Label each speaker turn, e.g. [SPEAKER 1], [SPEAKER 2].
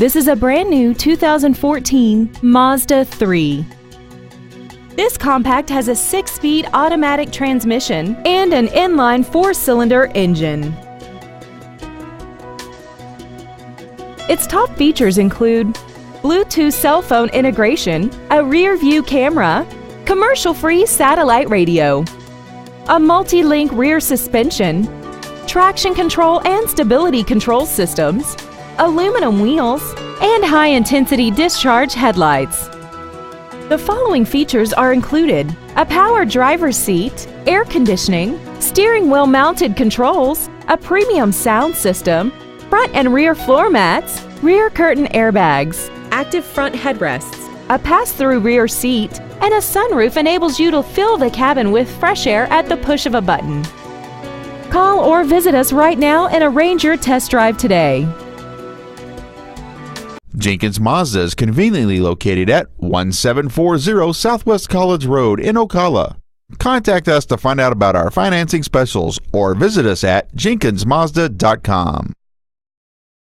[SPEAKER 1] This is a brand new 2014 Mazda 3. This compact has a 6-speed automatic transmission and an inline 4-cylinder engine. Its top features include Bluetooth cell phone integration, a rear-view camera, commercial-free satellite radio, a multi-link rear suspension, traction control and stability control systems, aluminum wheels, and high-intensity discharge headlights. The following features are included: a power driver's seat, air conditioning, steering wheel mounted controls, a premium sound system, front and rear floor mats, rear curtain airbags, active front headrests, a pass-through rear seat, and a sunroof enables you to fill the cabin with fresh air at the push of a button. Call or visit us right now and arrange your test drive today.
[SPEAKER 2] Jenkins Mazda is conveniently located at 1740 Southwest College Road in Ocala. Contact us to find out about our financing specials or visit us at jenkinsmazda.com.